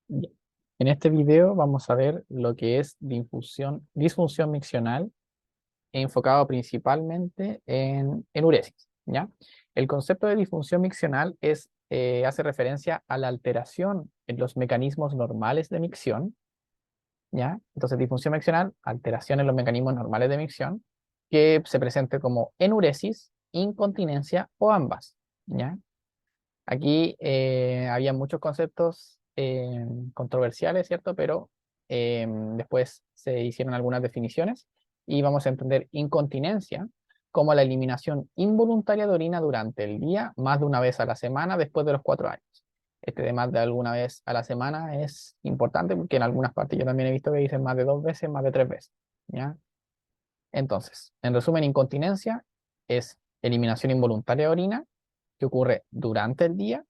Bien. En este video vamos a ver lo que es disfunción miccional enfocado principalmente en enuresis, ¿ya? El concepto de disfunción miccional hace referencia a la alteración en los mecanismos normales de micción, ¿ya? Entonces, disfunción miccional, alteración en los mecanismos normales de micción, que se presente como enuresis, incontinencia o ambas, ¿ya? Aquí había muchos conceptos controversiales, ¿cierto? Pero después se hicieron algunas definiciones y vamos a entender incontinencia como la eliminación involuntaria de orina durante el día, más de una vez a la semana después de los 4 años. Este de más de alguna vez a la semana es importante porque en algunas partes yo también he visto que dicen más de 2 veces, más de 3 veces, ¿ya? Entonces, en resumen, incontinencia es eliminación involuntaria de orina que ocurre durante el día,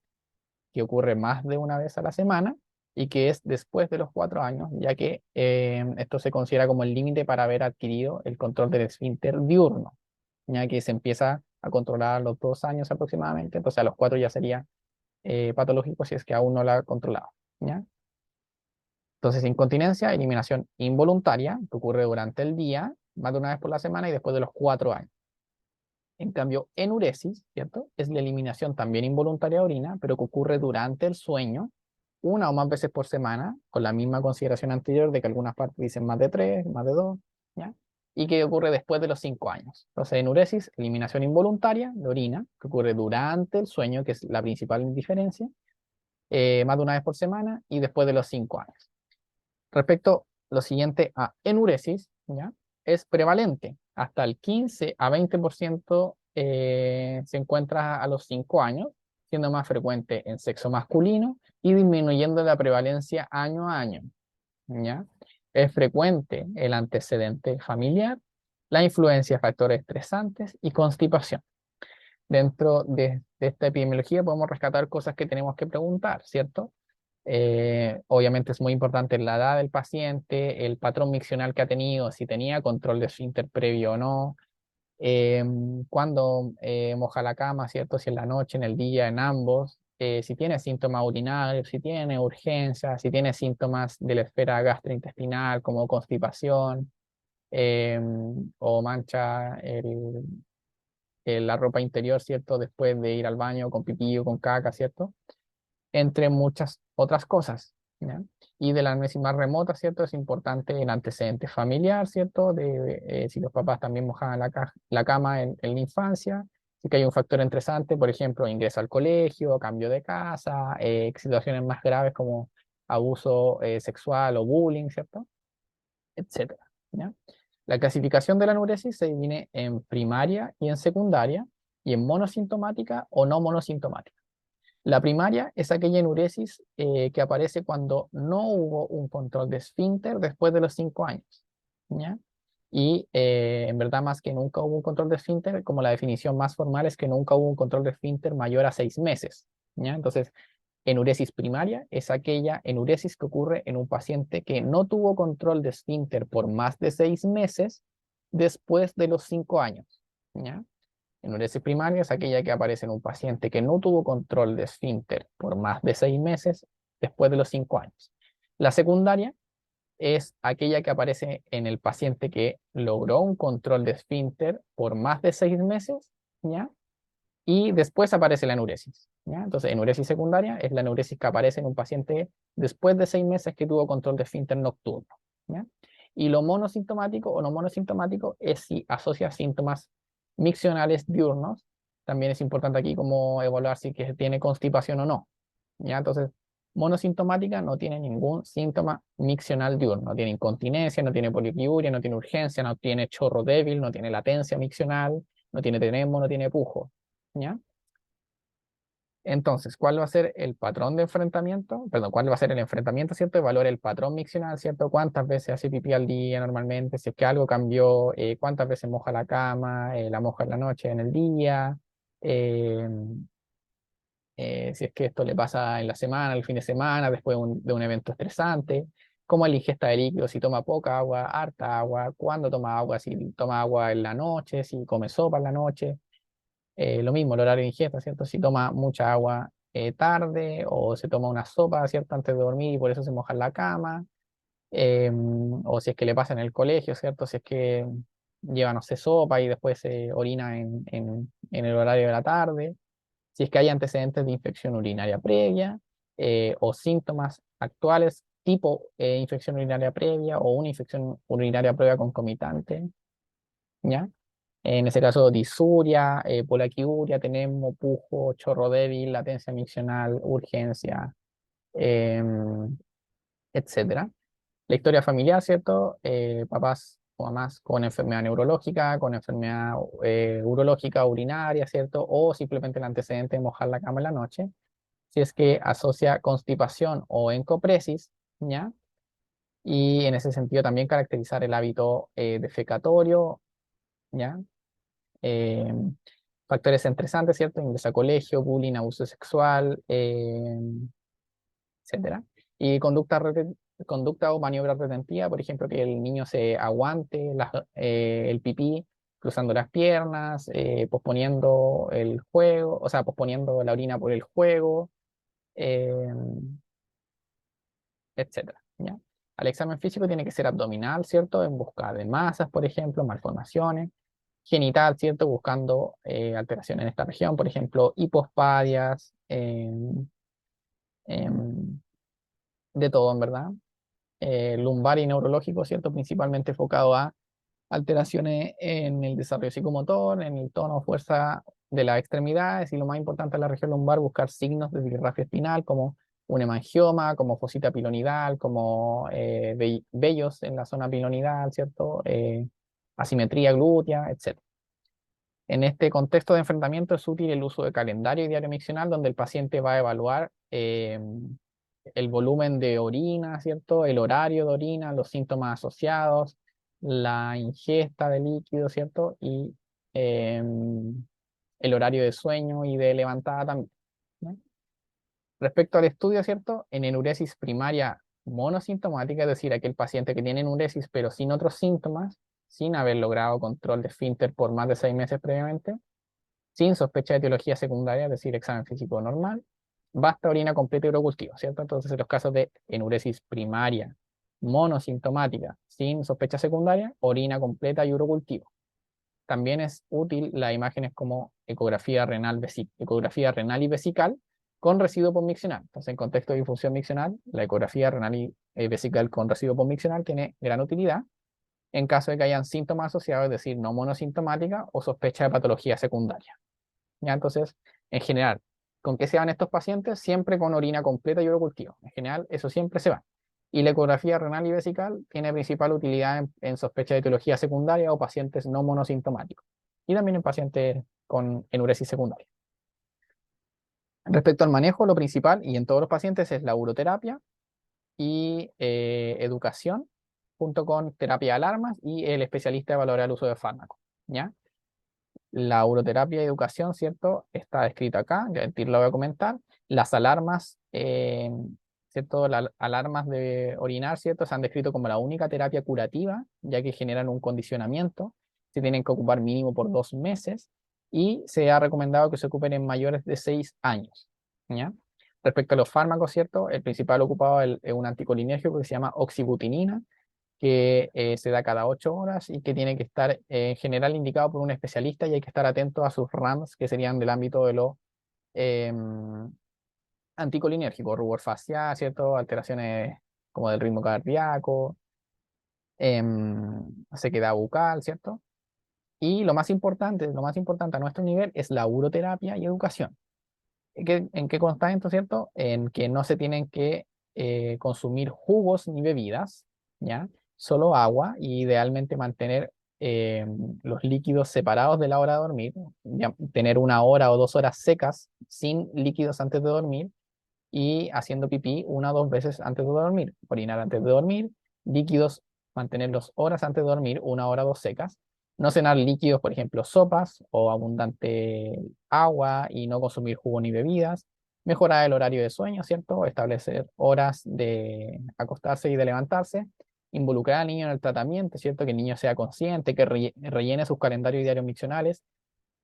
que ocurre más de una vez a la semana y que es después de los 4 años, ya que esto se considera como el límite para haber adquirido el control del esfínter diurno, ya que se empieza a controlar a los 2 años aproximadamente, entonces a los 4 ya sería patológico si es que aún no lo ha controlado, ¿ya? Entonces, incontinencia, eliminación involuntaria, que ocurre durante el día, más de una vez por la semana y después de los 4 años. En cambio, enuresis, ¿cierto? Es la eliminación también involuntaria de orina, pero que ocurre durante el sueño, una o más veces por semana, con la misma consideración anterior de que algunas partes dicen más de 3, más de 2, ¿ya? Y que ocurre después de los 5 años. Entonces, enuresis, eliminación involuntaria de orina, que ocurre durante el sueño, que es la principal diferencia, más de una vez por semana y después de los 5 años. Respecto lo siguiente a enuresis, ¿ya? Es prevalente. Hasta el 15 a 20% se encuentra a los 5 años, siendo más frecuente en sexo masculino y disminuyendo la prevalencia año a año, ¿ya? Es frecuente el antecedente familiar, la influencia de factores estresantes y constipación. Dentro de esta epidemiología podemos rescatar cosas que tenemos que preguntar, ¿cierto? Obviamente es muy importante la edad del paciente, el patrón miccional que ha tenido, si tenía control de esfínter previo o no, eh, cuándo moja la cama, ¿cierto? Si en la noche, en el día, en ambos, si tiene síntomas urinarios, si tiene urgencia, si tiene síntomas de la esfera gastrointestinal como constipación eh, o mancha la ropa interior, ¿cierto? Después de ir al baño con pipí o con caca, ¿cierto? Entre muchas otras cosas, ¿ya? Y de la análisis más remota, ¿cierto? Es importante el antecedente familiar, ¿cierto? Si los papás también mojaban la cama en la infancia, si que hay un factor estresante, por ejemplo, ingreso al colegio, cambio de casa, situaciones más graves como abuso sexual o bullying, ¿cierto? Etcétera, ¿ya? La clasificación de la enuresis se divide en primaria y en secundaria, y en monosintomática o no monosintomática. La primaria es aquella enuresis que aparece cuando no hubo un control de esfínter después de los 5 años, ¿ya? Y en verdad más que nunca hubo un control de esfínter, como la definición más formal es que nunca hubo un control de esfínter mayor a 6 meses, ¿ya? Entonces, enuresis primaria es aquella enuresis que ocurre en un paciente que no tuvo control de esfínter por más de 6 meses después de los 5 años, ¿ya? Enuresis primaria es aquella que aparece en un paciente que no tuvo control de esfínter por más de 6 meses después de los 5 años. La secundaria es aquella que aparece en el paciente que logró un control de esfínter por más de 6 meses, ¿ya? Y después aparece la enuresis, ¿ya? Entonces, enuresis secundaria es la enuresis que aparece en un paciente después de 6 meses que tuvo control de esfínter nocturno, ¿ya? Y lo monosintomático o no monosintomático es si asocia síntomas miccionales diurnos. También es importante aquí como evaluar si que tiene constipación o no, ¿ya? Entonces, monosintomática no tiene ningún síntoma miccional diurno, no tiene incontinencia, no tiene poliuria, no tiene urgencia, no tiene chorro débil, no tiene latencia miccional, no tiene tenemo, no tiene pujo, ¿ya? Entonces, ¿cuál va a ser el patrón de enfrentamiento? Perdón, ¿cuál va a ser el enfrentamiento, ¿cierto? Evaluar el patrón miccional, ¿cierto? ¿Cuántas veces hace pipí al día normalmente? Si es que algo cambió, ¿cuántas veces moja la cama? ¿La moja en la noche, en el día? Eh, si es que esto le pasa en la semana, el fin de semana, después de un evento estresante. ¿Cómo es la ingesta de líquidos? Si toma poca agua, harta agua, cuándo toma agua, si toma agua en la noche, si come sopa en la noche. Lo mismo, el horario de ingesta, ¿cierto? Si toma mucha agua tarde, o se toma una sopa, ¿cierto? Antes de dormir y por eso se moja en la cama, o si es que le pasa en el colegio, ¿cierto? Si es que lleva, no sé, sopa y después se orina en el horario de la tarde, si es que hay antecedentes de infección urinaria previa, o síntomas actuales tipo infección urinaria previa o una infección urinaria previa concomitante, ¿ya? En ese caso, disuria, polaquiuria, tenemos pujo, chorro débil, latencia miccional, urgencia, em, etcétera. La historia familiar, ¿cierto? Papás o mamás con enfermedad neurológica, con enfermedad urológica urinaria, ¿cierto? O simplemente el antecedente de mojar la cama en la noche. Si es que asocia constipación o encopresis, ¿ya? Y en ese sentido también caracterizar el hábito defecatorio, ¿ya? Eh, Factores estresantes, ¿cierto? Ingreso a colegio, bullying, abuso sexual, etcétera. Y conducta o maniobra retentiva, por ejemplo, que el niño se aguante el pipí cruzando las piernas, posponiendo el juego, o sea, posponiendo la orina por el juego, eh, etcétera, ¿ya? Al examen físico tiene que ser abdominal, ¿cierto? En busca de masas, por ejemplo, malformaciones. Genital, ¿cierto? Buscando alteraciones en esta región, por ejemplo, hipospadias, em, de todo, en verdad. Lumbar y neurológico, ¿cierto? Principalmente enfocado a alteraciones en el desarrollo psicomotor, en el tono o fuerza de las extremidades y lo más importante en la región lumbar, buscar signos de disgrafia espinal como un hemangioma, como fosita pilonidal, como vellos en la zona pilonidal, ¿cierto? Asimetría glútea, etc. En este contexto de enfrentamiento es útil el uso de calendario y diario miccional, donde el paciente va a evaluar el volumen de orina, ¿cierto? El horario de orina, los síntomas asociados, la ingesta de líquido, ¿cierto? Y eh, el horario de sueño y de levantada también, ¿no? Respecto al estudio, ¿cierto? En enuresis primaria monosintomática, es decir, aquel paciente que tiene enuresis pero sin otros síntomas, sin haber logrado control de esfínter por más de 6 meses previamente, sin sospecha de etiología secundaria, es decir, examen físico normal, basta orina completa y urocultivo, ¿cierto? Entonces, en los casos de enuresis primaria monosintomática sin sospecha secundaria, orina completa y urocultivo. También es útil las imágenes como ecografía renal y vesical con residuo posmiccional. Entonces, en contexto de difusión miccional, la ecografía renal y vesical con residuo posmiccional tiene gran utilidad en caso de que hayan síntomas asociados, es decir, no monosintomática o sospecha de patología secundaria. ¿Ya? Entonces, en general, ¿con qué se van estos pacientes? Siempre con orina completa y urocultivo. En general, eso siempre se va. Y la ecografía renal y vesical tiene principal utilidad en sospecha de etiología secundaria o pacientes no monosintomáticos. Y también en pacientes con enuresis secundaria. Respecto al manejo, lo principal, y en todos los pacientes, es la uroterapia y educación, junto con terapia de alarmas y el especialista evaluará el uso de fármacos. ¿Ya? La uroterapia y educación, ¿cierto? Está descrito acá, ya lo voy a comentar. Las alarmas, ¿cierto? Las alarmas de orinar, ¿cierto? Se han descrito como la única terapia curativa, ya que generan un condicionamiento. Se tienen que ocupar mínimo por 2 meses y se ha recomendado que se ocupen en mayores de 6 años, ¿ya? Respecto a los fármacos, ¿cierto? El principal ocupado es un anticolinérgico que se llama oxibutinina, que se da cada 8 horas y que tiene que estar en general indicado por un especialista y hay que estar atento a sus RAMs, que serían del ámbito de lo eh, anticolinérgico, rubor facial, ¿cierto? Alteraciones como del ritmo cardíaco, sequedad bucal, ¿cierto? Y lo más importante a nuestro nivel es la uroterapia y educación. ¿En qué consta esto, cierto? En que no se tienen que consumir jugos ni bebidas, ¿ya? Solo agua y idealmente mantener eh, los líquidos separados de la hora de dormir, ya, tener 1 hora o 2 horas secas sin líquidos antes de dormir y haciendo pipí 1 o 2 veces antes de dormir, orinar antes de dormir, líquidos, mantenerlos horas antes de dormir, 1 hora o 2 secas, no cenar líquidos, por ejemplo, sopas o abundante agua y no consumir jugo ni bebidas, mejorar el horario de sueño, ¿cierto? Establecer horas de acostarse y de levantarse, involucrar al niño en el tratamiento, ¿cierto? Que el niño sea consciente, que rellene sus calendarios diarios miccionales,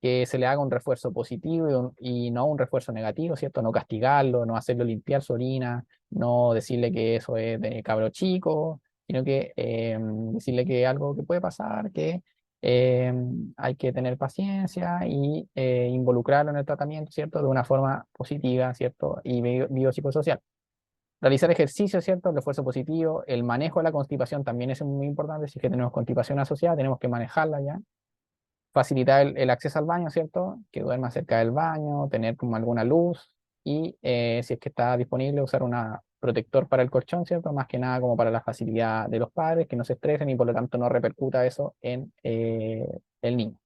que se le haga un refuerzo positivo y no un refuerzo negativo, ¿cierto? No castigarlo, no hacerlo limpiar su orina, no decirle que eso es de cabro chico, sino que decirle que es algo que puede pasar, que eh, hay que tener paciencia y involucrarlo en el tratamiento, ¿cierto? De una forma positiva, ¿cierto? Y biopsicosocial. Realizar ejercicio, ¿cierto? El refuerzo positivo, el manejo de la constipación también es muy importante. Si es que tenemos constipación asociada, tenemos que manejarla ya. Facilitar el acceso al baño, ¿cierto? Que duerma cerca del baño, tener como alguna luz y si es que está disponible, usar un protector para el colchón, ¿cierto? Más que nada como para la facilidad de los padres, que no se estresen y por lo tanto no repercuta eso en el niño.